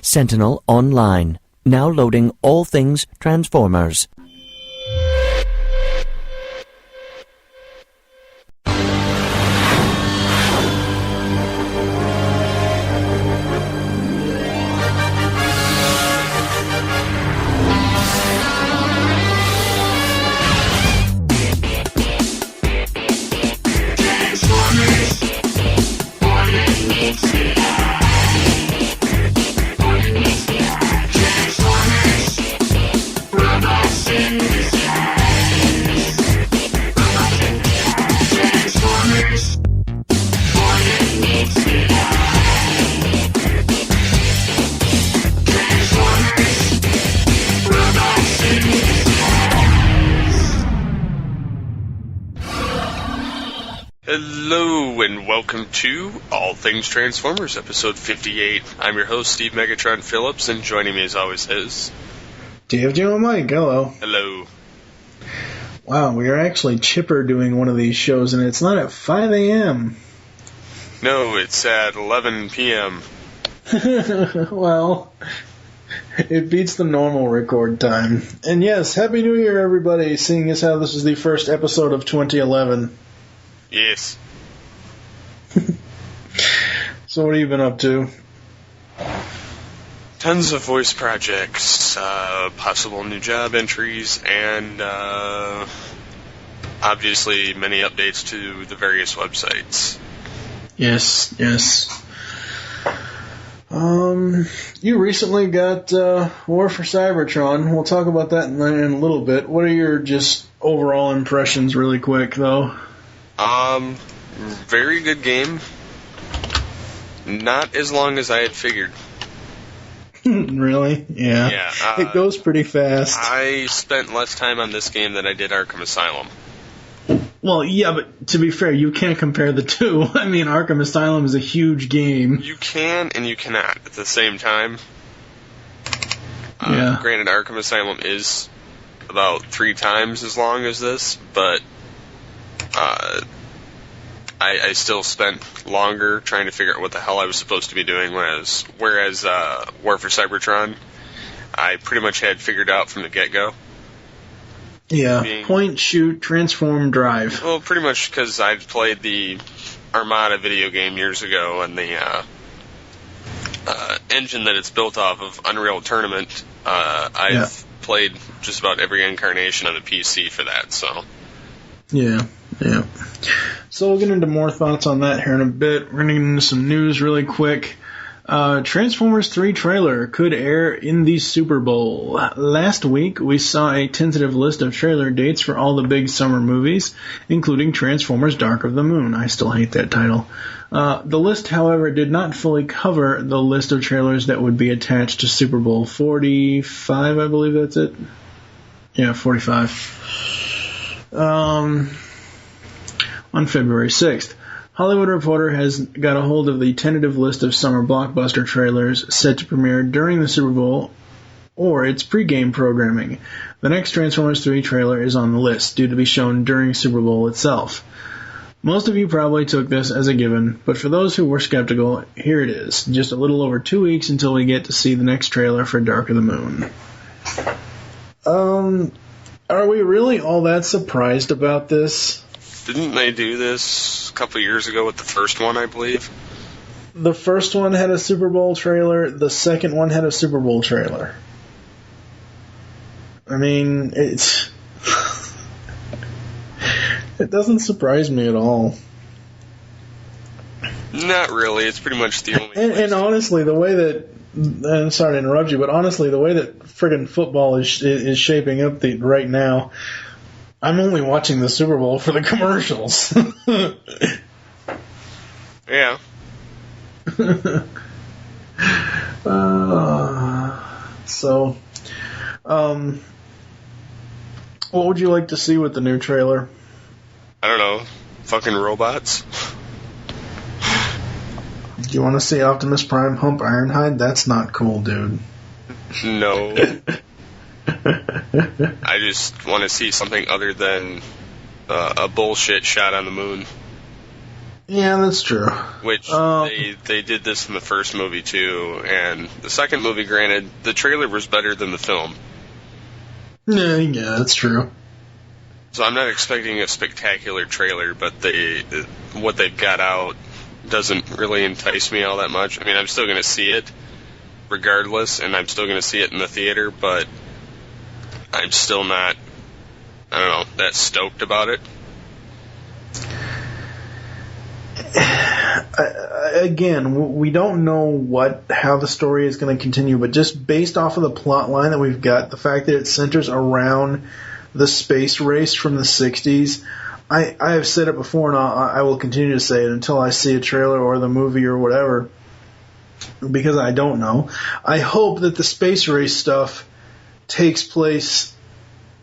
Sentinel Online. Now loading all things Transformers. Hello and welcome to All Things Transformers, episode 58. I'm your host, Steve Megatron Phillips, and joining me as always is... DFG Mike, hello. Hello. Wow, we are actually chipper doing one of these shows, and it's not at 5 a.m. No, it's at 11 p.m. Well, it beats the normal record time. And yes, Happy New Year, everybody, seeing as how this is the first episode of 2011. Yes. So what have you been up to? Tons of voice projects, possible new job entries, and obviously many updates to the various websites. Yes. You recently got War for Cybertron. We'll talk about that in a little bit. What are your just overall impressions really quick, though? Very good game. Not as long as I had figured. Really? Yeah. Yeah. It goes pretty fast. I spent less time on this game than I did Arkham Asylum. Well, yeah, but to be fair, you can't compare the two. I mean, Arkham Asylum is a huge game. You can and you cannot at the same time. Yeah. Granted, Arkham Asylum is about 3 times as long as this, but I still spent longer trying to figure out what the hell I was supposed to be doing, whereas War for Cybertron, I pretty much had figured out from the get-go. Yeah, point, shoot, transform, drive. Well, pretty much because I'd played the Armada video game years ago, and the engine that it's built off of, Unreal Tournament, I've played just about every incarnation on the PC for that, so... Yeah. So we'll get into more thoughts on that here in a bit. We're going to get into some news really quick. Transformers 3 trailer could air in the Super Bowl. Last week, we saw a tentative list of trailer dates for all the big summer movies, including Transformers Dark of the Moon. I still hate that title. The list, however, did not fully cover the list of trailers that would be attached to Super Bowl 45, I believe that's it. Yeah, 45. On February 6th. Hollywood Reporter has got a hold of the tentative list of summer blockbuster trailers set to premiere during the Super Bowl or its pregame programming. The next Transformers 3 trailer is on the list, due to be shown during Super Bowl itself. Most of you probably took this as a given, but for those who were skeptical, here it is. Just a little over 2 weeks until we get to see the next trailer for Dark of the Moon. Are we really all that surprised about this? Didn't they do this a couple years ago with the first one, I believe? The first one had a Super Bowl trailer. The second one had a Super Bowl trailer. I mean, it doesn't surprise me at all. Not really. It's pretty much the only... And honestly, the way that... I'm sorry to interrupt you, but honestly, the way that friggin' football is shaping up right now... I'm only watching the Super Bowl for the commercials. Yeah. What would you like to see with the new trailer? I don't know. Fucking robots. Do you want to see Optimus Prime hump Ironhide? That's not cool, dude. No. I just want to see something other than a bullshit shot on the moon. Yeah, that's true. Which they did this in the first movie too, and the second movie, granted, the trailer was better than the film. Yeah, that's true. So I'm not expecting a spectacular trailer, but what they've got out doesn't really entice me all that much. I mean, I'm still going to see it regardless, and I'm still going to see it in the theater, but I'm still not, I don't know, that stoked about it. Again, we don't know how the story is going to continue, but just based off of the plot line that we've got, the fact that it centers around the space race from the 60s, I have said it before, and I will continue to say it until I see a trailer or the movie or whatever, because I don't know. I hope that the space race stuff takes place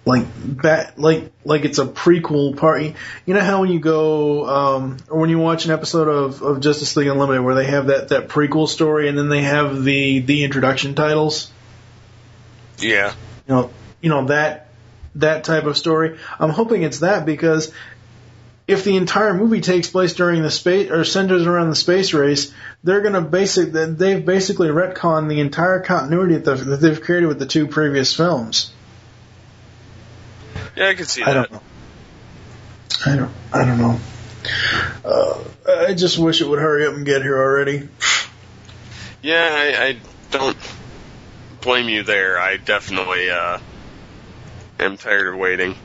like it's a prequel part. You know how when you go or when you watch an episode of Justice League Unlimited where they have that prequel story and then they have the introduction titles? Yeah. You know that type of story. I'm hoping it's that, because if the entire movie takes place during the space or centers around the space race, they've basically retconned the entire continuity that they've created with the two previous films. Yeah, I can see that. I don't know. I just wish it would hurry up and get here already. Yeah, I don't blame you there. I definitely am tired of waiting.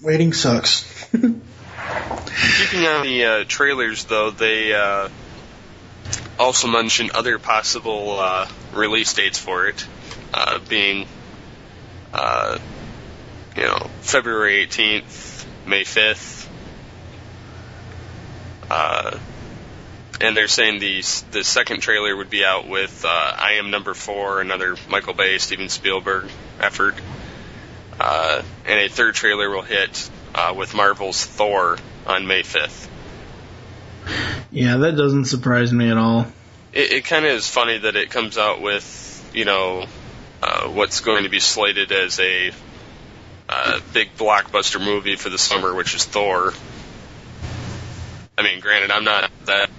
Waiting sucks. Keeping on the trailers, though, they also mentioned other possible release dates for it, being February 18th, May 5th, and they're saying the second trailer would be out with I Am Number 4, another Michael Bay, Steven Spielberg effort, and a third trailer will hit with Marvel's Thor on May 5th. Yeah, that doesn't surprise me at all. It kind of is funny that it comes out with, what's going to be slated as a big blockbuster movie for the summer, which is Thor. I mean, granted, I'm not that,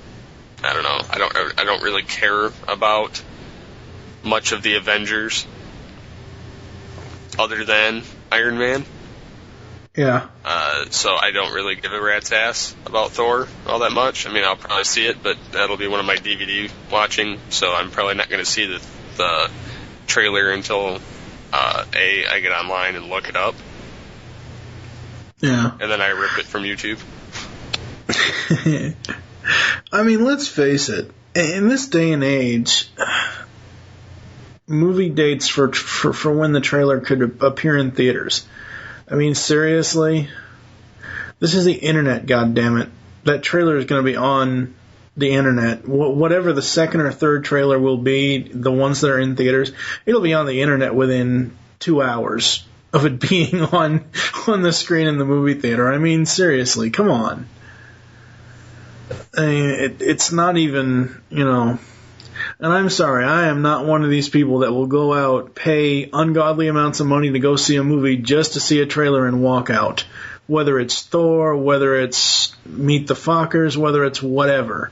I don't know, I don't really care about much of the Avengers other than Iron Man. Yeah. So I don't really give a rat's ass about Thor all that much. I mean, I'll probably see it, but that'll be one of my DVD watching, so I'm probably not going to see the trailer until I get online and look it up. Yeah. And then I rip it from YouTube. I mean, let's face it. In this day and age, movie dates for when the trailer could appear in theaters. I mean, seriously? This is the internet, goddammit. That trailer is going to be on the internet. Whatever the second or third trailer will be, the ones that are in theaters, it'll be on the internet within 2 hours of it being on the screen in the movie theater. I mean, seriously, come on. I mean, it's not even, and I'm sorry, I am not one of these people that will go out, pay ungodly amounts of money to go see a movie just to see a trailer and walk out. Whether it's Thor, whether it's Meet the Fockers, whether it's whatever.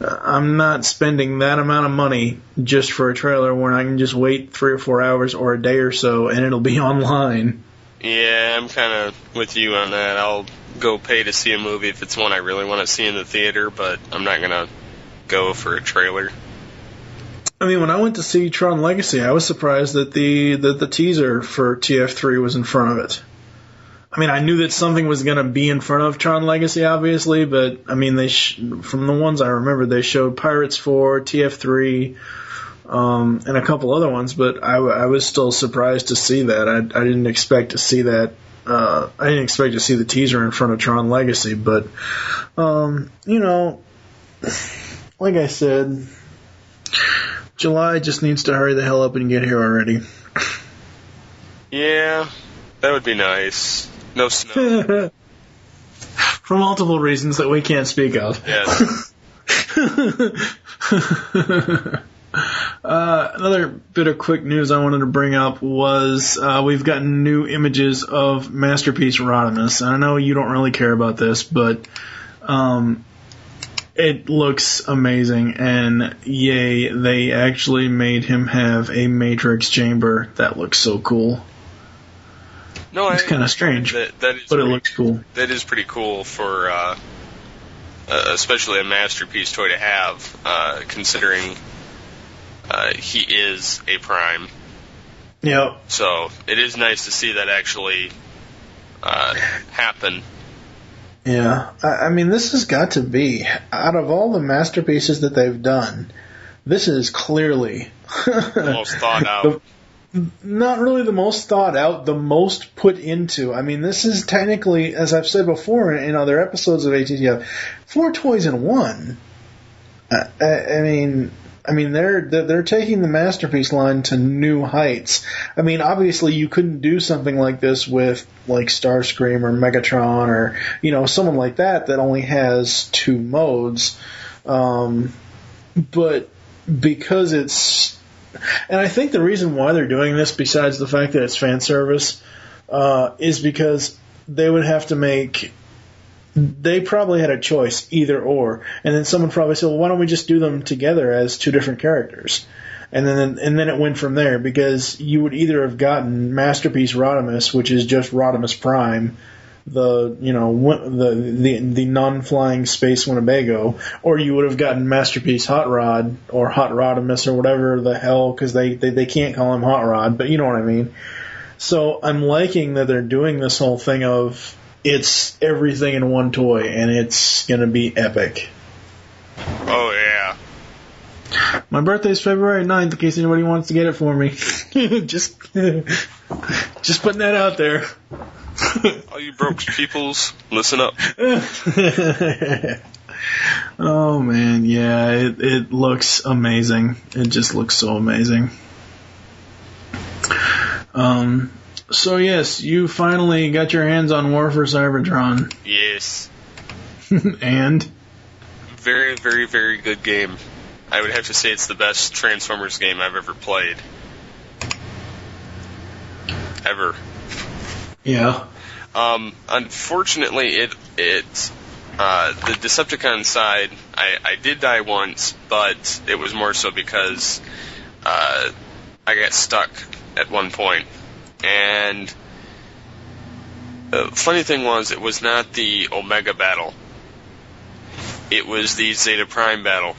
I'm not spending that amount of money just for a trailer when I can just wait 3 or 4 hours or a day or so and it'll be online. Yeah, I'm kind of with you on that. I'll go pay to see a movie if it's one I really want to see in the theater, but I'm not going to go for a trailer. I mean, when I went to see Tron Legacy, I was surprised that the teaser for TF3 was in front of it. I mean, I knew that something was going to be in front of Tron Legacy, obviously, but, I mean, from the ones I remember, they showed Pirates 4, TF3, and a couple other ones, but I was still surprised to see that. I didn't expect to see that. I didn't expect to see the teaser in front of Tron Legacy, but, like I said, July just needs to hurry the hell up and get here already. Yeah, that would be nice. No snow. For multiple reasons that we can't speak of. Yes. Another bit of quick news I wanted to bring up was we've gotten new images of Masterpiece Rodimus. I know you don't really care about this, but it looks amazing, and yay, they actually made him have a Matrix chamber. That looks so cool. No, it's kind of strange, but it looks cool. That is pretty cool for, especially a Masterpiece toy to have, considering he is a Prime. Yep. So it is nice to see that actually happen. Yeah, I mean, this has got to be, out of all the masterpieces that they've done, this is clearly the most thought out. Not really the most thought out, the most put into. I mean, this is technically, as I've said before in other episodes of ATTF, 4 toys in 1. I mean, they're taking the Masterpiece line to new heights. I mean, obviously you couldn't do something like this with like Starscream or Megatron or someone like that only has 2 modes. But because it's, and I think the reason why they're doing this, besides the fact that it's fan service, is because they would have to make. They probably had a choice, either or, and then someone probably said, "Well, why don't we just do them together as 2 different characters?" And then it went from there, because you would either have gotten Masterpiece Rodimus, which is just Rodimus Prime, the non-flying space Winnebago, or you would have gotten Masterpiece Hot Rod or Hot Rodimus or whatever the hell, because they can't call him Hot Rod, but you know what I mean. So I'm liking that they're doing this whole thing of it's everything in one toy, and it's gonna be epic. Oh yeah. My birthday's February 9th, in case anybody wants to get it for me. just putting that out there. All you broke peoples, listen up. Oh man, yeah, it looks amazing. It just looks so amazing. So yes, you finally got your hands on War for Cybertron. Yes. And? Very, very, very good game. I would have to say it's the best Transformers game I've ever played. Ever. Yeah. Unfortunately, the Decepticon side, I did die once, but it was more so because I got stuck at one point. And the funny thing was, it was not the Omega battle. It was the Zeta Prime battle.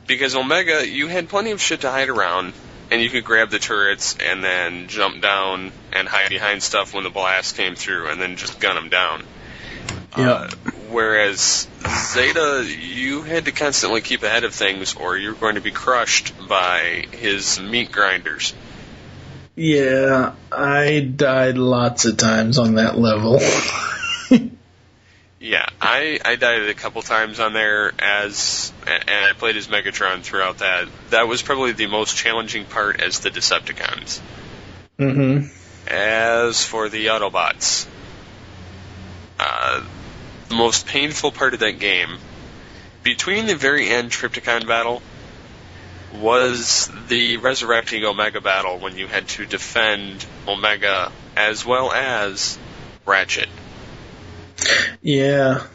Because Omega, you had plenty of shit to hide around, and you could grab the turrets and then jump down and hide behind stuff when the blast came through, and then just gun them down. Yeah. Whereas Zeta, you had to constantly keep ahead of things, or you're going to be crushed by his meat grinders. Yeah, I died lots of times on that level. Yeah, I died a couple times on there, and I played as Megatron throughout that. That was probably the most challenging part as the Decepticons. Mm-hmm. As for the Autobots, the most painful part of that game, between the very end Trypticon battle, was the resurrecting Omega battle when you had to defend Omega as well as Ratchet. Yeah.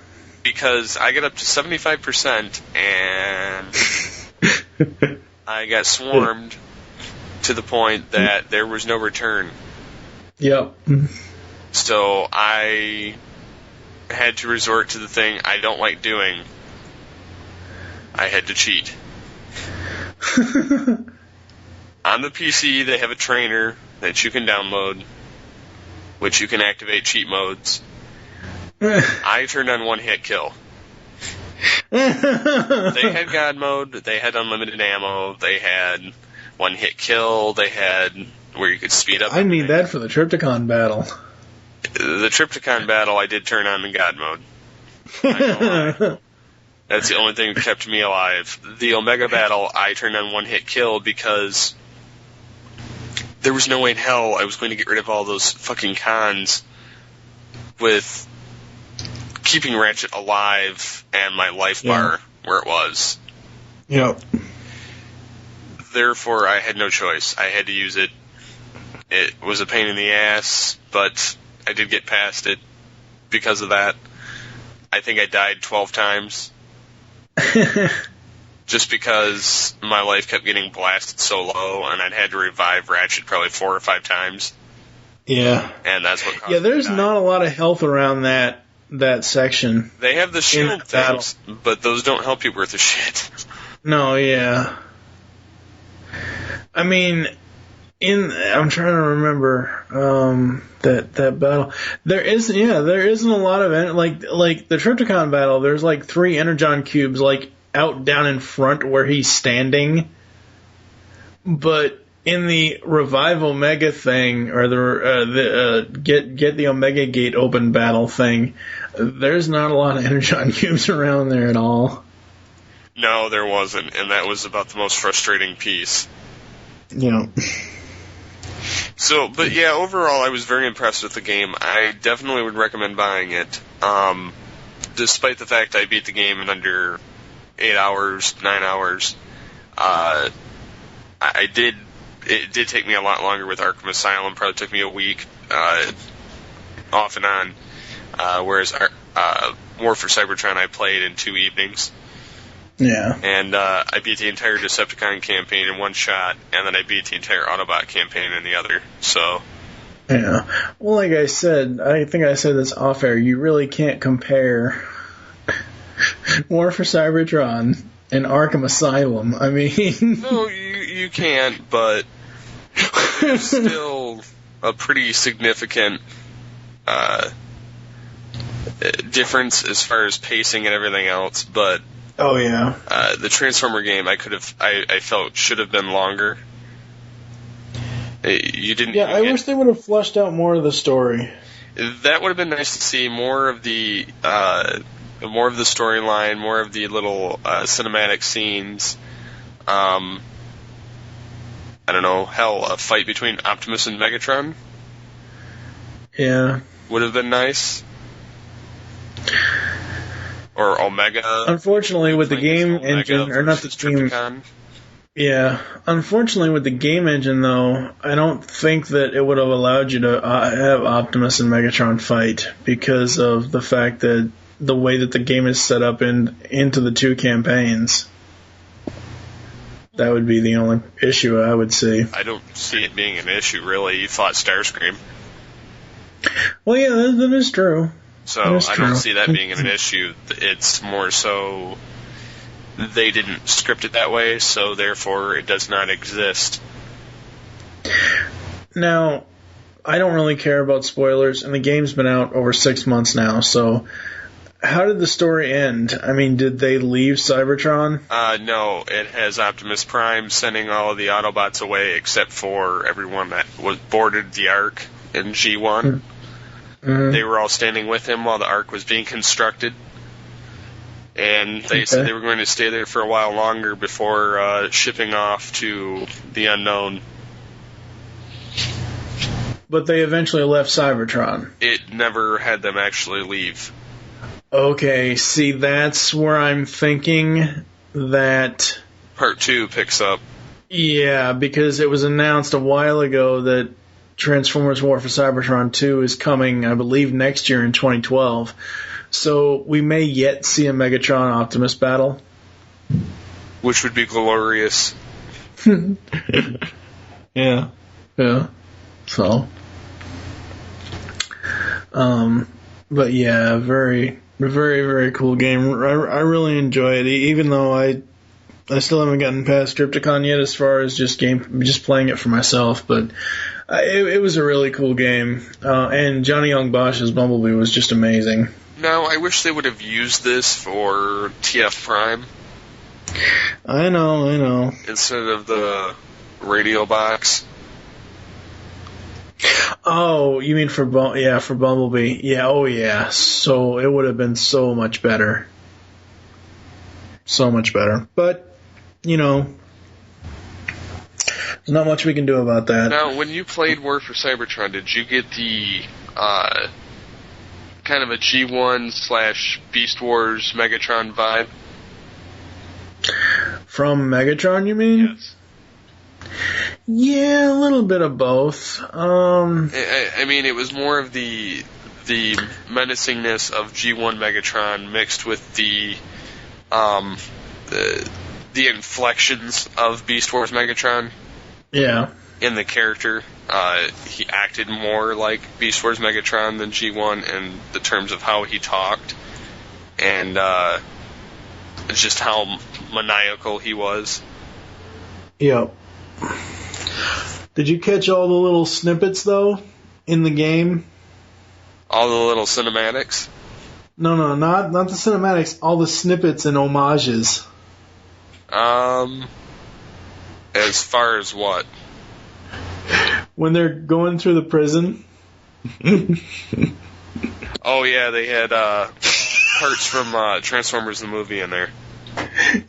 Because I got up to 75% and I got swarmed to the point that there was no return. Yep. So I had to resort to the thing I don't like doing. I had to cheat. On the PC, they have a trainer that you can download, which you can activate cheat modes. I turned on one-hit kill. They had God mode, they had unlimited ammo, they had one-hit kill, they had where you could speed up. I need that for the Trypticon battle. The Trypticon battle, I did turn on in God mode. I don't lie. That's the only thing that kept me alive. The Omega battle, I turned on one-hit kill because there was no way in hell I was going to get rid of all those fucking cons with keeping Ratchet alive and my life bar where it was. Yep. therefore, I had no choice. I had to use it. It was a pain in the ass, but I did get past it because of that. I think I died 12 times. Just because my life kept getting blasted so low, and I'd had to revive Ratchet probably 4 or 5 times. Yeah. And that's what caused Yeah, there's me to die. not a lot of health around that section. They have the shield things, but those don't help you worth a shit. No, yeah. I mean, I'm trying to remember that battle. There isn't a lot of like the Trypticon battle. There's like 3 Energon cubes like out down in front where he's standing, but in the Revive Omega thing or the get the Omega Gate open battle thing, there's not a lot of Energon cubes around there at all. No, there wasn't, and that was about the most frustrating piece. Yeah. So, but yeah, overall, I was very impressed with the game. I definitely would recommend buying it. Despite the fact I beat the game in under 8 hours, 9 hours, it did take me a lot longer with Arkham Asylum. Probably took me a week, off and on. Whereas War for Cybertron I played in 2 evenings. Yeah. And I beat the entire Decepticon campaign in 1 shot, and then I beat the entire Autobot campaign in the other. So. Yeah. Well, like I said, I think I said this off air. You really can't compare War for Cybertron and Arkham Asylum. I mean, no, you can't, but it's still a pretty significant difference as far as pacing and everything else. But oh yeah, the Transformer game I felt should have been longer. You didn't. Yeah, I wish they would have fleshed out more of the story. That would have been nice to see more of the storyline, more of the little cinematic scenes. I don't know, hell, a fight between Optimus and Megatron? Yeah. Would have been nice. Or Omega. Unfortunately, with the game engine, or not the game. Yeah. Unfortunately, with the game engine, though, I don't think that it would have allowed you to have Optimus and Megatron fight because of the fact that the way that the game is set up into the 2 campaigns. That would be the only issue I would see. I don't see it being an issue, really. You fought Starscream. Well, yeah, that is true. So I don't see that being an issue. It's more so they didn't script it that way, so therefore it does not exist. Now, I don't really care about spoilers, and the game's been out over 6 months now, so how did the story end? I mean, did they leave Cybertron? No, it has Optimus Prime sending all of the Autobots away except for everyone that was boarded the Ark in G1. Mm-hmm. They were all standing with him while the Ark was being constructed. And they said they were going to stay there for a while longer before shipping off to the unknown. But they eventually left Cybertron. It never had them actually leave. Okay, see, that's where I'm thinking that Part 2 picks up. Yeah, because it was announced a while ago that Transformers War for Cybertron 2 is coming, I believe, next year in 2012. So we may yet see a Megatron Optimus battle. Which would be glorious. Yeah. So. But yeah, very, very cool game. I really enjoy it, even though I still haven't gotten past Trypticon yet as far as just playing it for myself, but it was a really cool game. And Johnny Young Bosch's Bumblebee was just amazing. Now, I wish they would have used this for TF Prime. I know. Instead of the radio box. Oh, you mean for Bumblebee? Yeah, oh yeah. So it would have been so much better. So much better. But, there's not much we can do about that. Now, when you played War for Cybertron, did you get the kind of a G1/Beast Wars Megatron vibe? From Megatron, you mean? Yes. Yeah, a little bit of both. I mean, it was more of the menacingness of G1 Megatron mixed with the inflections of Beast Wars Megatron. Yeah. In the character, he acted more like Beast Wars Megatron than G1 in the terms of how he talked, and just how maniacal he was. Yep. Did you catch all the little snippets, though, in the game? All the little cinematics? No, not the cinematics, all the snippets and homages. As far as what? When they're going through the prison. Oh, yeah, they had parts from Transformers the movie in there.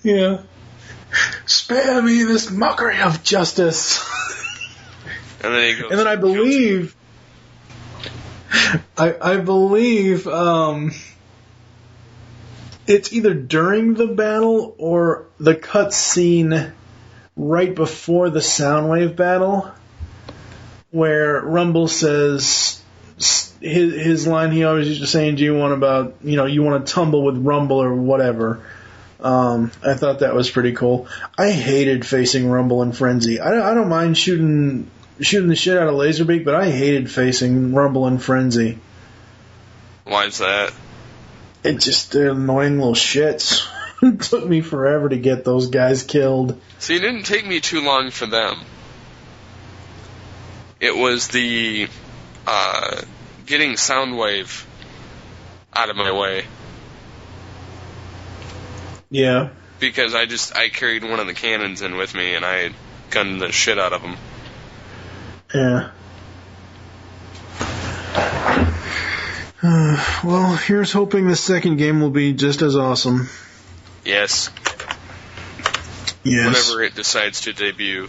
Yeah. Spare me this mockery of justice. And then he goes. And then I believe, it's either during the battle or the cutscene right before the Soundwave battle, where Rumble says his line he always used to say in G1 about, you want to tumble with Rumble or whatever. I thought that was pretty cool. I hated facing Rumble and Frenzy. I don't mind shooting the shit out of Laserbeak, but I hated facing Rumble and Frenzy. Why is that? They're annoying little shits. It took me forever to get those guys killed. See, it didn't take me too long for them. It was the getting Soundwave out of my way. Yeah. Because I carried one of the cannons in with me, and I gunned the shit out of them. Yeah. Well, here's hoping the second game will be just as awesome. Yes. Yes. Whenever it decides to debut.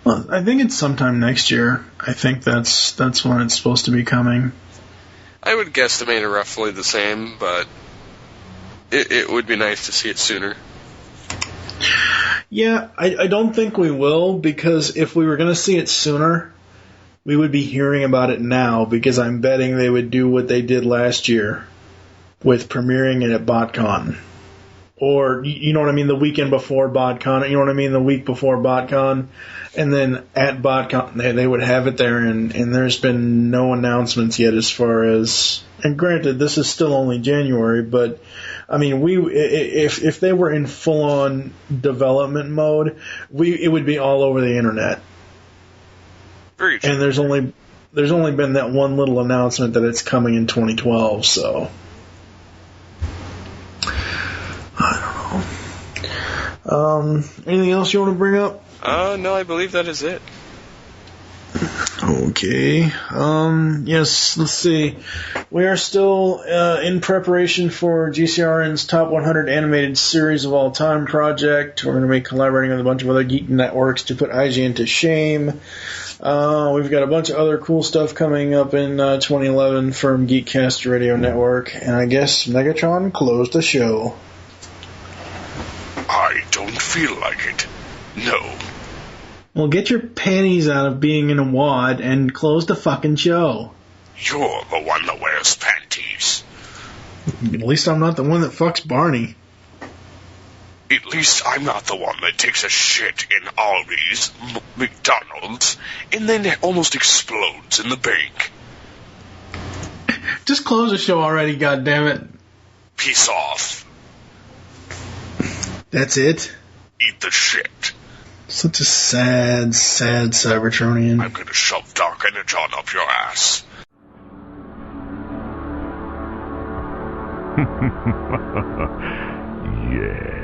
Well, I think it's sometime next year. I think that's when it's supposed to be coming. I would guesstimate it roughly the same, but it would be nice to see it sooner. Yeah, I don't think we will, because if we were going to see it sooner, we would be hearing about it now, because I'm betting they would do what they did last year with premiering it at BotCon. Or, you know what I mean, the weekend before BotCon, you know what I mean, the week before BotCon, and then at BotCon they would have it there, and there's been no announcements yet as far as, and granted, this is still only January, but I mean, if they were in full-on development mode, it would be all over the internet. Very true. And there's only been that one little announcement that it's coming in 2012. So I don't know. Anything else you want to bring up? No, I believe that is it. Okay. Yes, let's see. We are still in preparation for GCRN's Top 100 Animated Series of All Time project. We're going to be collaborating with a bunch of other geek networks to put IGN to shame. We've got a bunch of other cool stuff coming up in 2011 from Geekcast Radio Network, and I guess Megatron closed the show. I don't feel like it. No. Well, get your panties out of being in a wad and close the fucking show. You're the one that wears panties. At least I'm not the one that fucks Barney. At least I'm not the one that takes a shit in Arby's, McDonald's, and then it almost explodes in the bank. Just close the show already, goddammit. Peace off. That's it? Eat the shit. Such a sad, sad Cybertronian. I'm gonna shove Dark Energon up your ass. Yeah.